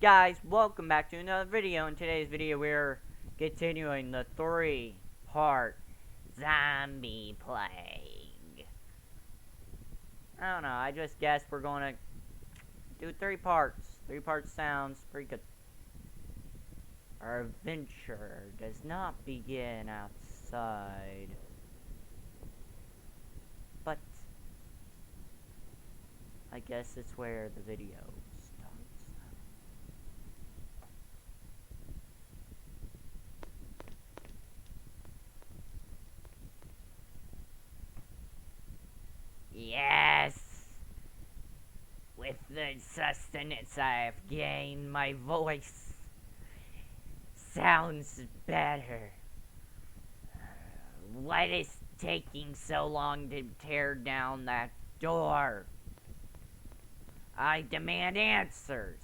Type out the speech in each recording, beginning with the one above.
Guys, welcome back to another video. In today's video, we're continuing the 3-part zombie plague. I don't know, I just guess we're gonna do 3 parts. 3 parts sounds pretty good. Our adventure does not begin outside, but I guess it's where the video starts. Yes! With the sustenance I have gained, my voice sounds better. What is taking so long to tear down that door? I demand answers.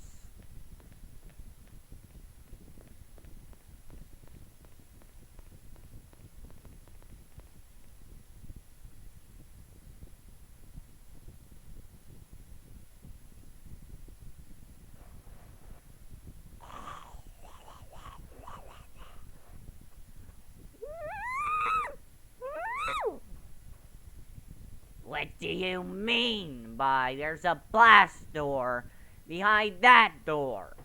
What do you mean by there's a blast door behind that door?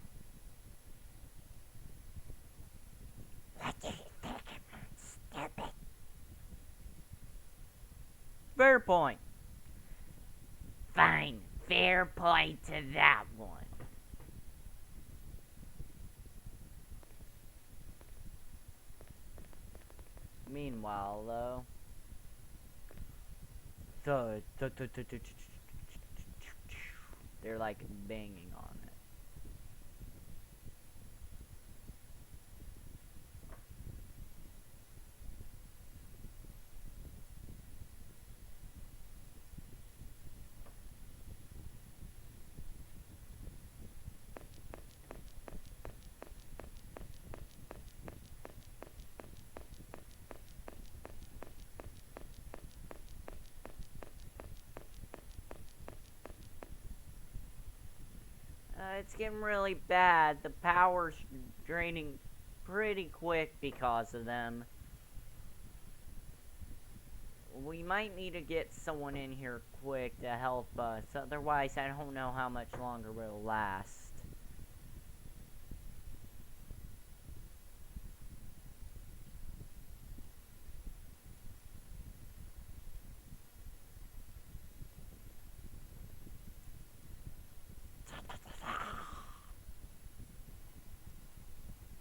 What do you think I'm stupid? Fair point. Fine, fair point to that one. Meanwhile, though, they're like banging on it. It's getting really bad. The power's draining pretty quick because of them. We might need to get someone in here quick to help us. Otherwise, I don't know how much longer we'll last.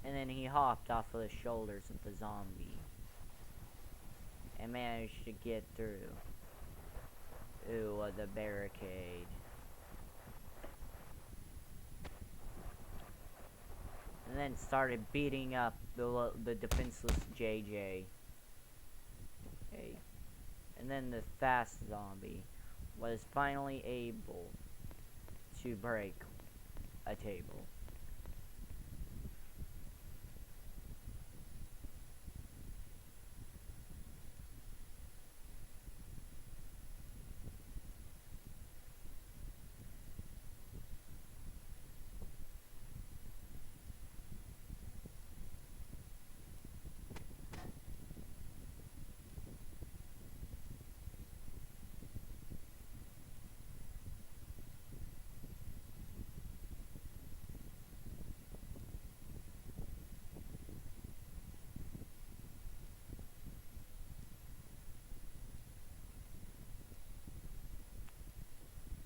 And then he hopped off of the shoulders of the zombie and managed to get through the barricade. And then started beating up the defenseless JJ. Okay. And then the fast zombie was finally able to break a table.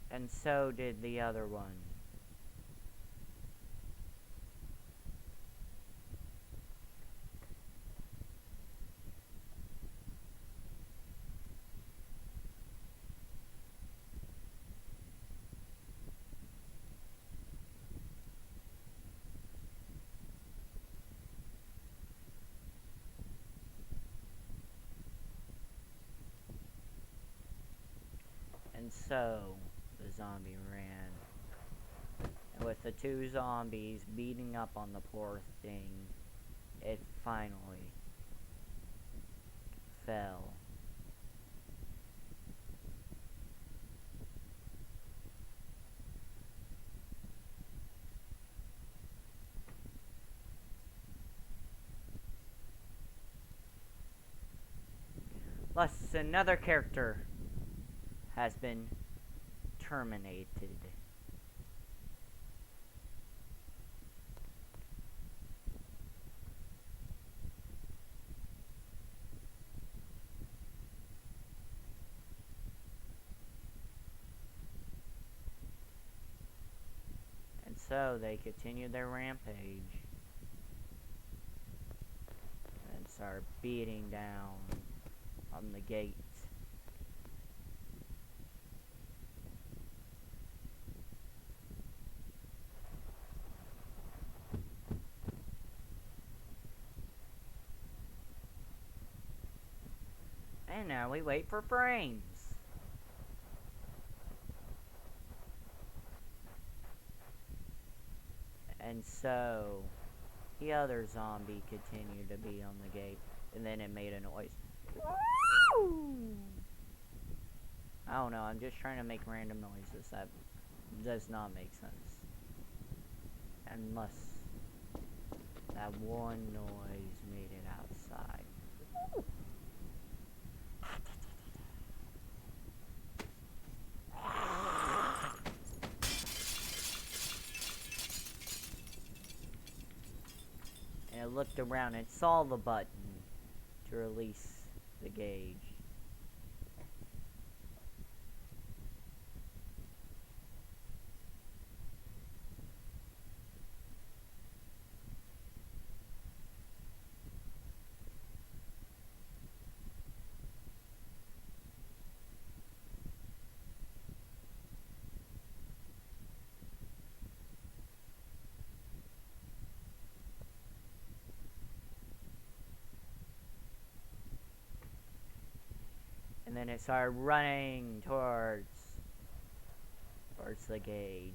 And so did the other one. And so the zombie ran. And with the 2 zombies beating up on the poor thing, it finally fell. another character has been terminated. And so they continue their rampage and start beating down on the gate. And now we wait for frames. And so the other zombie continued to be on the gate, and then it made a noise. I don't know, I'm just trying to make random noises. That does not make sense. Unless that one noise made it outside. And it looked around and saw the button to release the gauge. And then it started running towards the gauge.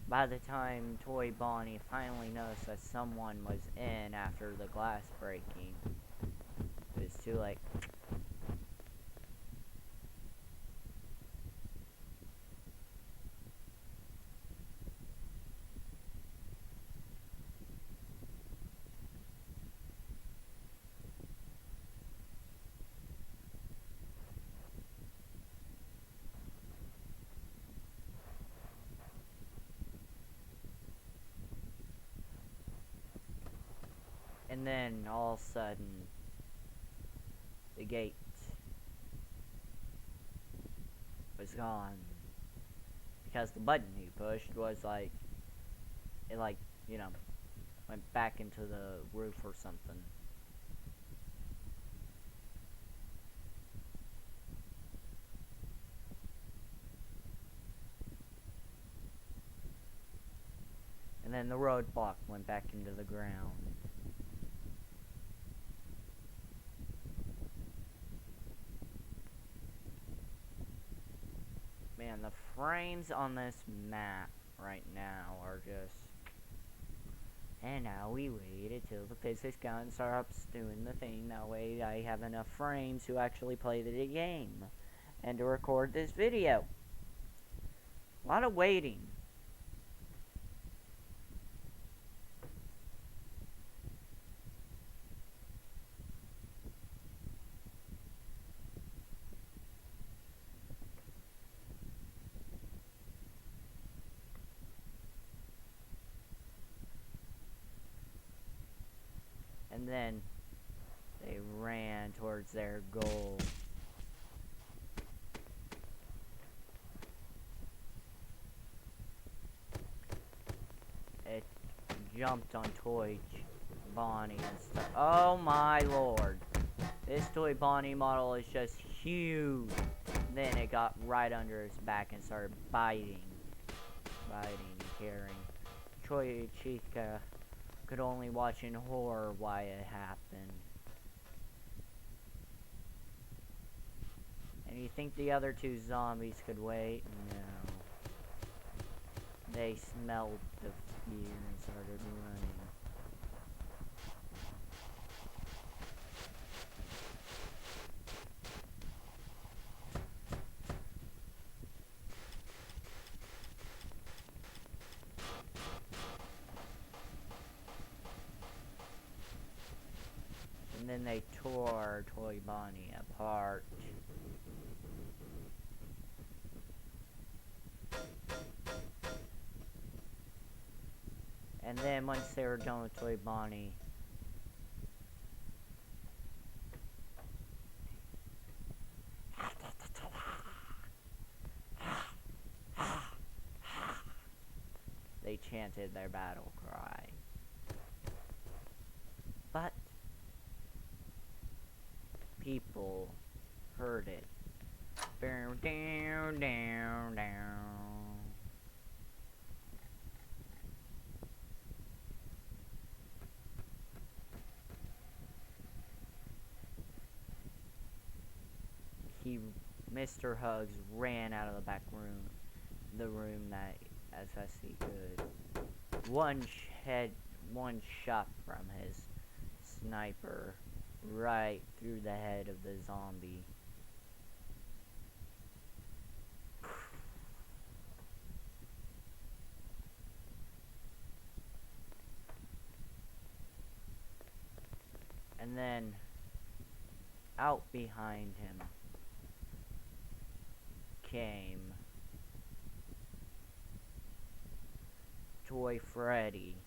By the time Toy Bonnie finally noticed that someone was in after the glass breaking, it was too late. And then all of a sudden, the gate was gone. Because the button he pushed was like, it like, you know, went back into the roof or something. And then the roadblock went back into the ground. Man, the frames on this map right now are just... And now we wait until the physics gun starts doing the thing. That way I have enough frames to actually play the game. And to record this video. A lot of waiting. And then they ran towards their goal. It jumped on Toy Bonnie and stuff. Oh my lord. This Toy Bonnie model is just huge. Then it got right under his back and started biting. And tearing. Toy Chica could only watch in horror why it happened. And you think the other two zombies could wait? No. They smelled the fear and started running. And then they tore Toy Bonnie apart. part. And then once they were done with Toy Bonnie, they chanted their battle cry. But people heard it. Down, down, down, down. Mr. Hugs ran out of the back room, the room that as best he could. One shot from his sniper right through the head of the zombie. And then out behind him came Toy Freddy.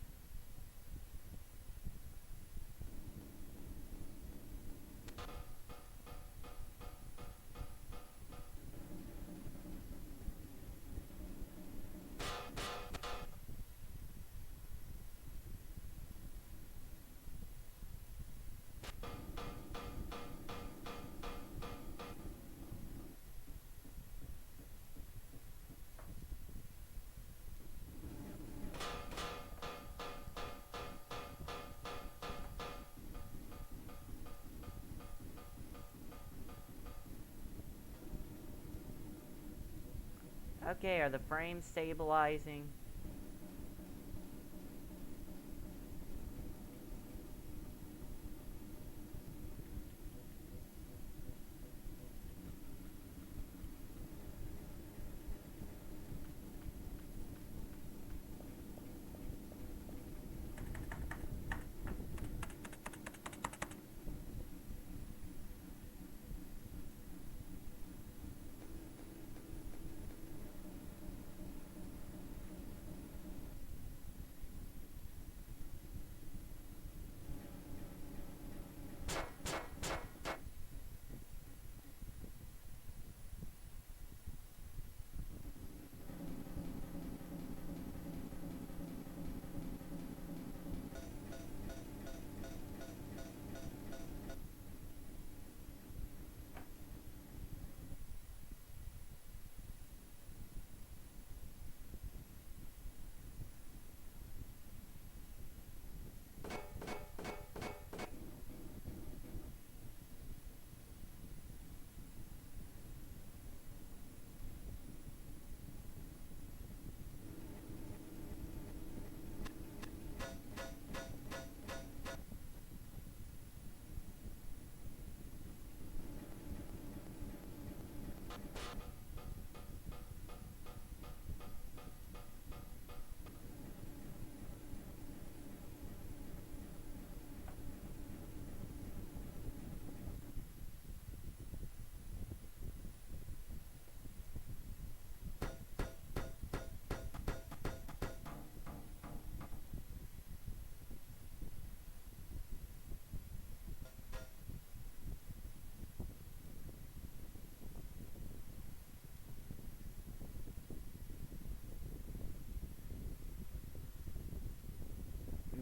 Okay, are the frames stabilizing?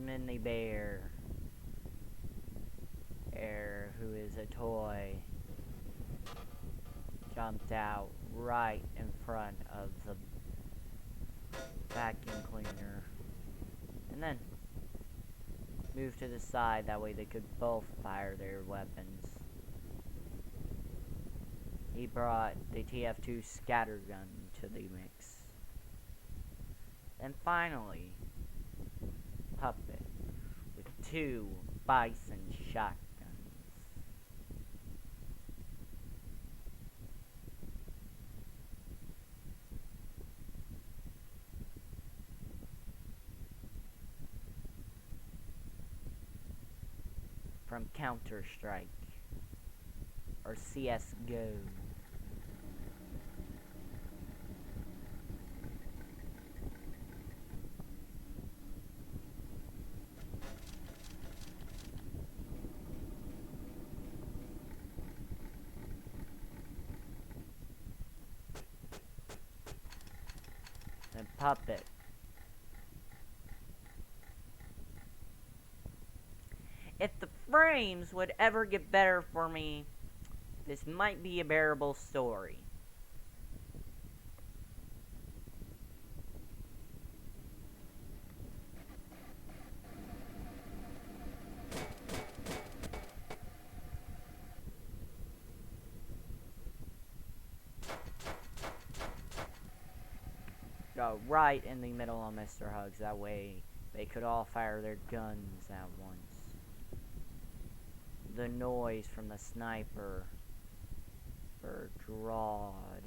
Minnie Bear, who is a toy, jumped out right in front of the vacuum cleaner, and then moved to the side, that way they could both fire their weapons. He brought the TF2 scattergun to the mix. And finally, Puppet with 2 Bison shotguns. From Counter-Strike. or CSGO. And Puppet. If the frames would ever get better for me, this might be a bearable story. Go right in the middle of Mr. Hugs, that way they could all fire their guns at once. The noise from the sniper drawed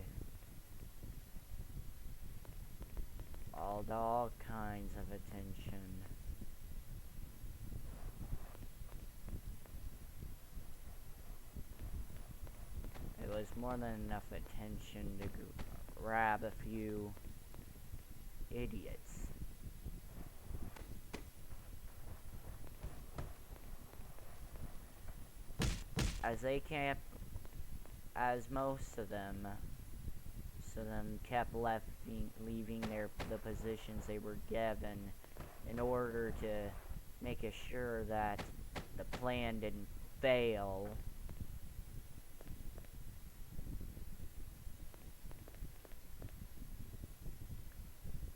all kinds of attention. It was more than enough attention to grab a few idiots. As most of them kept leaving the positions they were given in order to make sure that the plan didn't fail.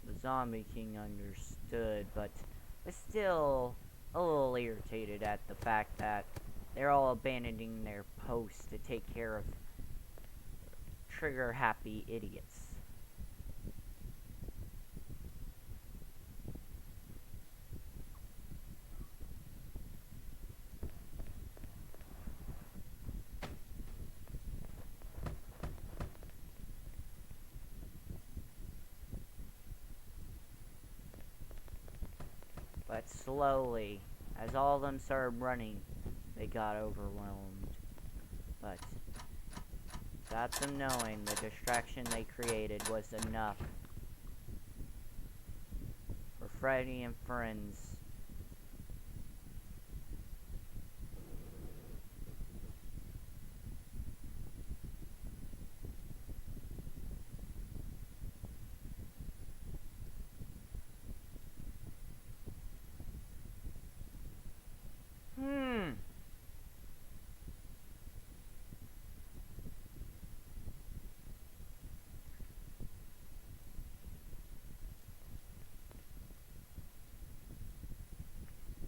The Zombie King understood, but was still a little irritated at the fact that they're all abandoning their posts to take care of trigger-happy idiots. But slowly, as all of them started running, they got overwhelmed. But without them knowing, the distraction they created was enough for Freddy and friends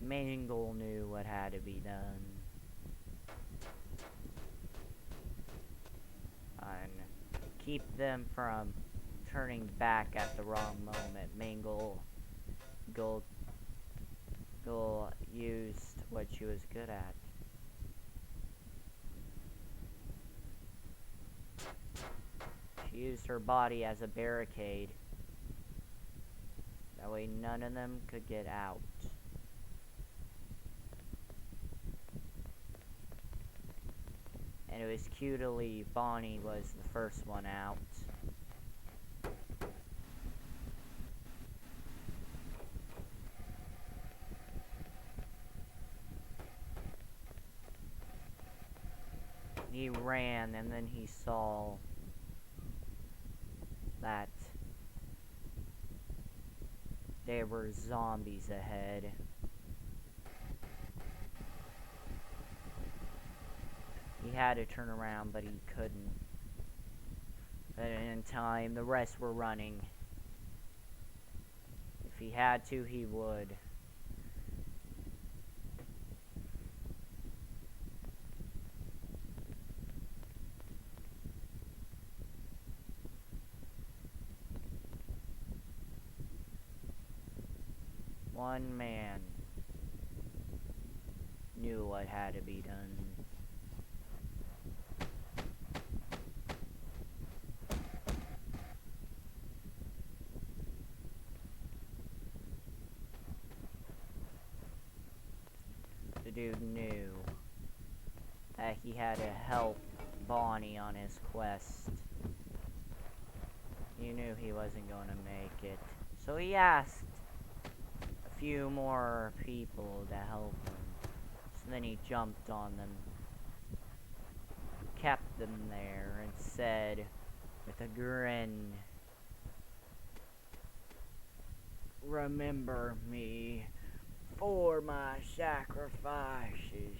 Mangle knew what had to be done. And keep them from turning back at the wrong moment. Mangle used what she was good at. She used her body as a barricade. That way none of them could get out. And it was cute to leave. Bonnie was the first one out. He ran, and then he saw that there were zombies ahead. He had to turn around, but he couldn't. But in time, the rest were running. If he had to, he would. One man knew what had to be done. The dude knew that he had to help Bonnie on his quest. He knew he wasn't going to make it. So he asked a few more people to help him. So then he jumped on them, kept them there, and said with a grin, "Remember me for my sacrifices."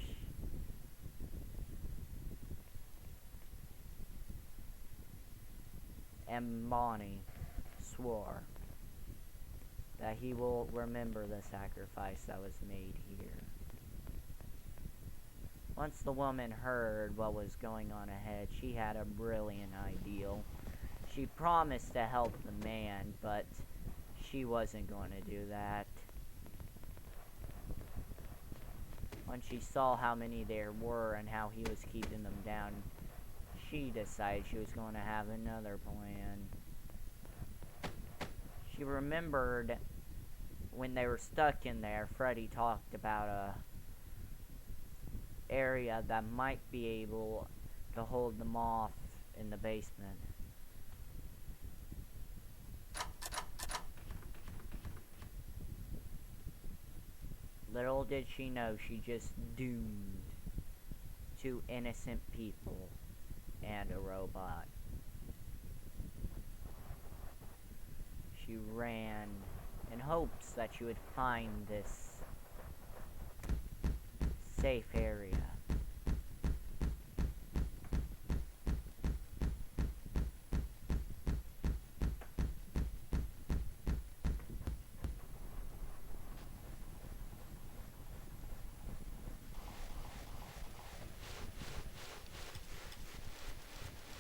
And Bonnie swore that he will remember the sacrifice that was made here. Once the woman heard what was going on ahead, she had a brilliant idea. She promised to help the man, but she wasn't going to do that. When she saw how many there were and how he was keeping them down, she decided she was going to have another plan. She remembered when they were stuck in there, Freddy talked about a area that might be able to hold them off in the basement. Little did she know she just doomed 2 innocent people and a robot. She ran in hopes that she would find this safe area.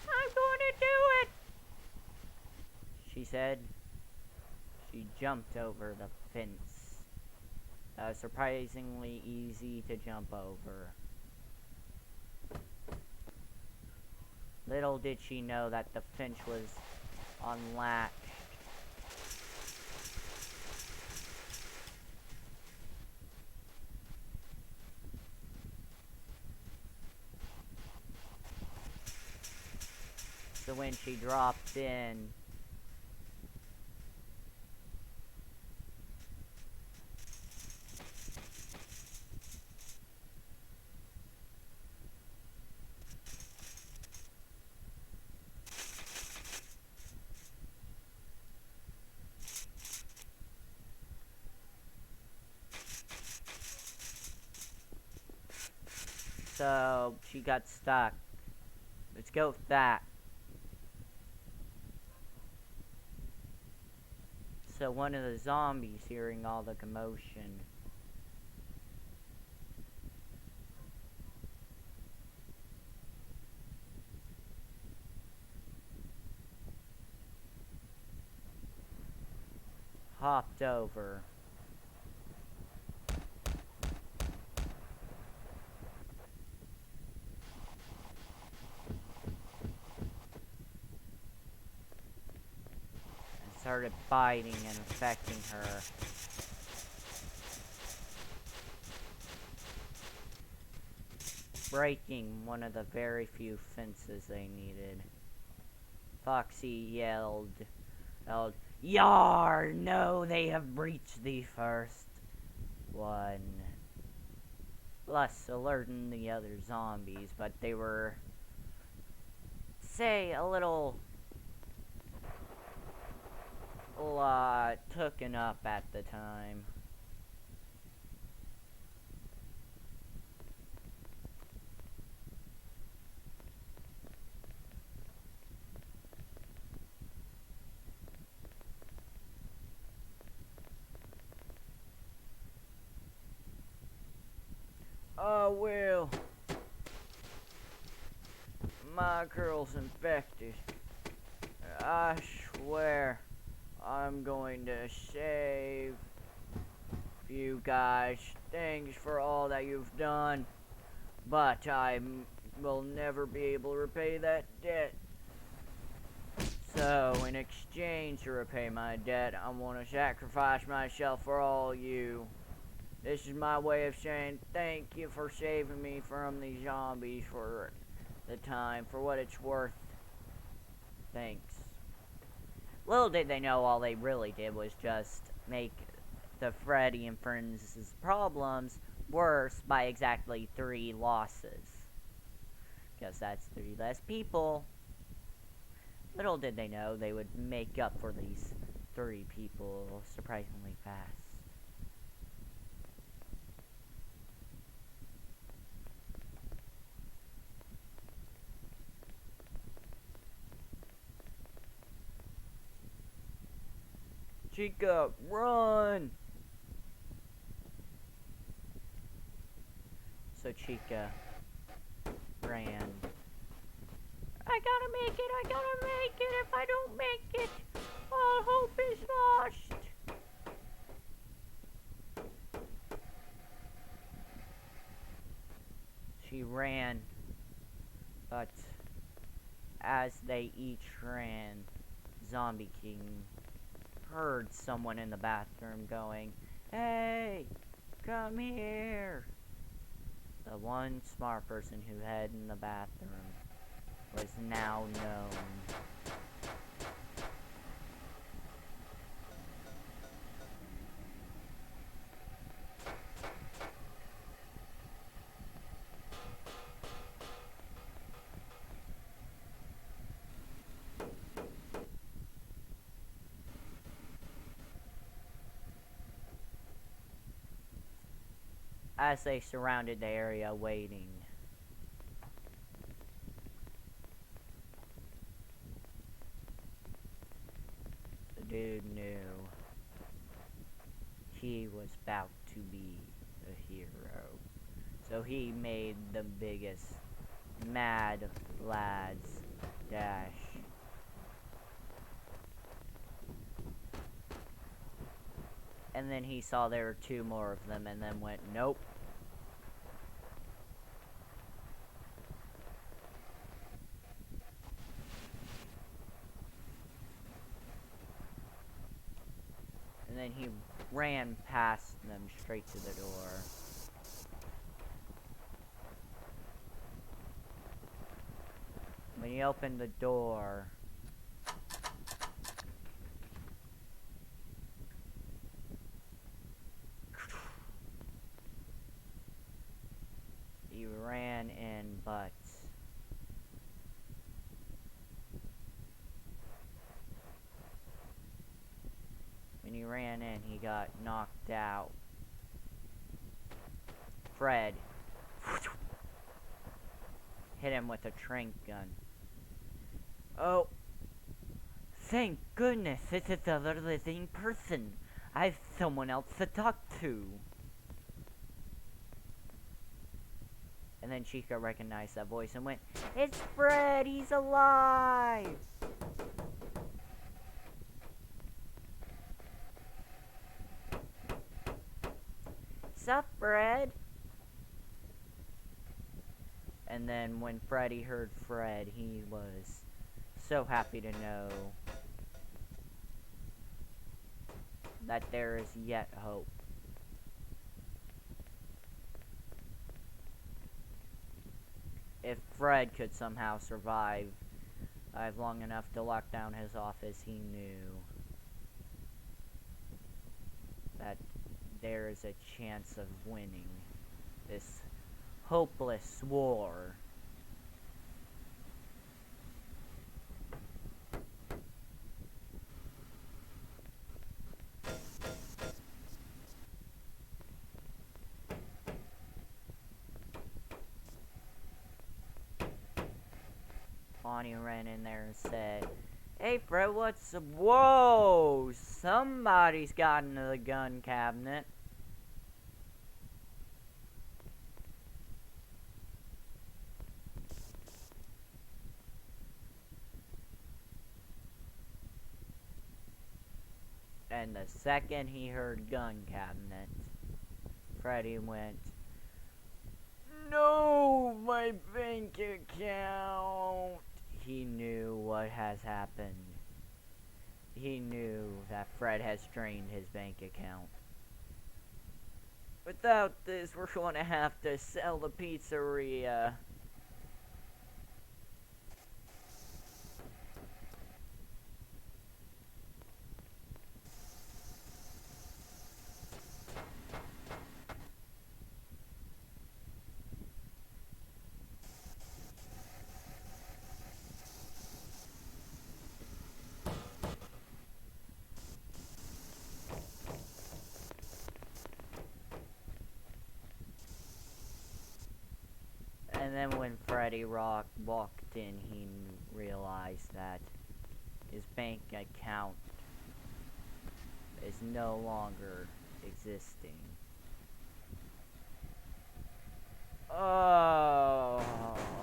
"I'm going to do it," she said. She jumped over the fence. Surprisingly easy to jump over. Little did she know that the fence was unlatched. So when she dropped in, so she got stuck. Let's go with that. So one of the zombies, hearing all the commotion, hopped over. And started biting and affecting her. Breaking one of the very few fences they needed. Foxy yelled, "Yar! No, they have breached the first one." Plus alerting the other zombies, but they were, say, a little tooken up at the time. "Oh, well, my girl's infected. I swear I'm going to save you guys. Thanks for all that you've done, but I will never be able to repay that debt. So, in exchange to repay my debt, I want to sacrifice myself for all you. This is my way of saying thank you for saving me from these zombies, for the time. For what it's worth, thanks. Little did they know all they really did was just make the Freddy and Friends' problems worse by exactly 3 losses. Because that's 3 less people. Little did they know they would make up for these 3 people surprisingly fast. Chica, run! So Chica ran. I gotta make it, I gotta make it. If I don't make it, all hope is lost. She ran, but as they each ran, Zombie King heard someone in the bathroom going, "Hey, come here." The one smart person who hid in the bathroom was now known. As they surrounded the area waiting. The dude knew he was about to be a hero. So he made the biggest mad lads dash. And then he saw there were 2 more of them and then went, nope. And then he ran past them straight to the door. When he opened the door, he ran in, but when he ran in, he got knocked out. Fred hit him with a tranq gun. Oh, thank goodness, this is a living person. I have someone else to talk to. And then Chica recognized that voice and went, "It's Fred, he's alive!" Sup, Fred? And then when Freddy heard Fred, he was so happy to know that there is yet hope. If Fred could somehow survive long enough to lock down his office, he knew that there is a chance of winning this hopeless war. Bonnie ran in there and said, "Hey Fred, what's up?" Whoa! Somebody's got into the gun cabinet. And the second he heard gun cabinet, Freddy went, "No, my bank account!" He knew what has happened. He knew that Fred has drained his bank account. Without this, we're going to have to sell the pizzeria. then when Freddy walked in, he realized that his bank account is no longer existing. Oh,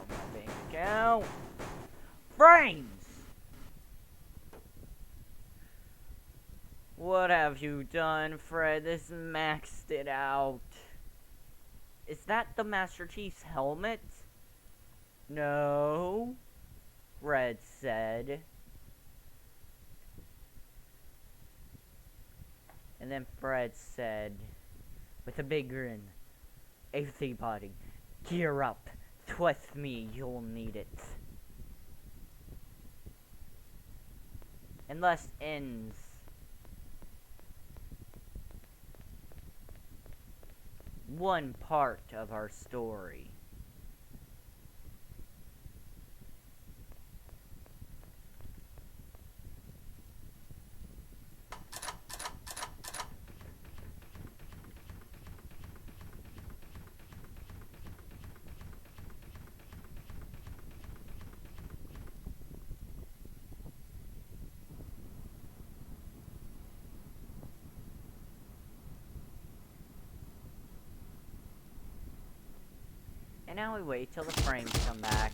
my bank account. Frames! What have you done, Fred? This maxed it out. Is that the Master Chief's helmet? No, Fred said. And then Fred said, with a big grin, everybody, gear up. Trust me, you'll need it. And thus ends one part of our story. And now we wait till the frames come back.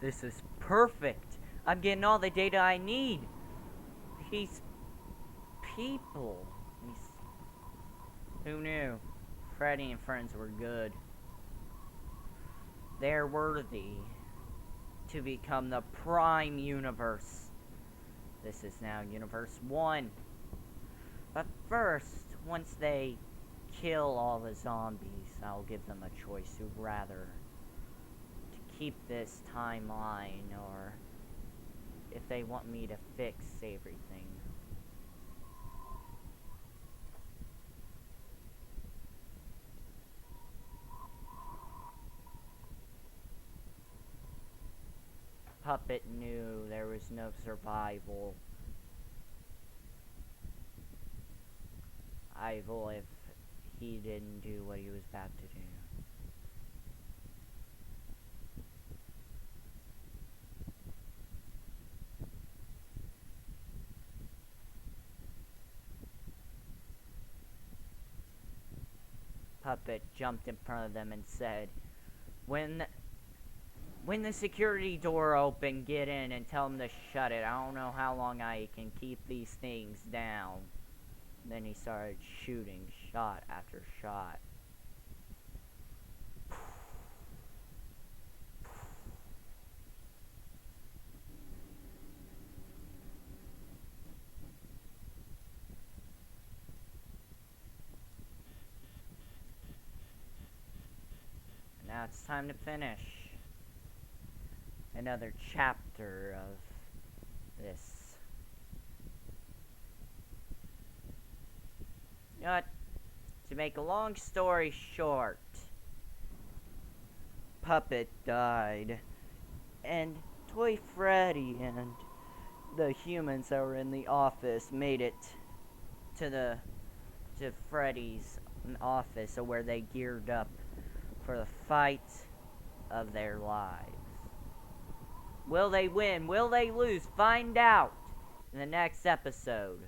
This is perfect. I'm getting all the data I need. These people. Who knew? Freddy and friends were good. They're worthy to become the Prime Universe. This is now Universe 1. But first, once they kill all the zombies, I'll give them a choice who'd rather to keep this timeline or if they want me to fix everything. Puppet knew there was no survival if he didn't do what he was about to do. Puppet jumped in front of them and said, when the security door open, get in and tell them to shut it. I don't know how long I can keep these things down. Then he started shooting shot after shot. Now it's time to finish another chapter of this. You know what? To make a long story short, Puppet died, and Toy Freddy and the humans that were in the office made it to Freddy's office, where they geared up for the fight of their lives. Will they win? Will they lose? Find out in the next episode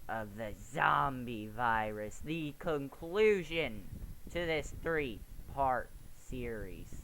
of the zombie virus, the conclusion to this 3-part series.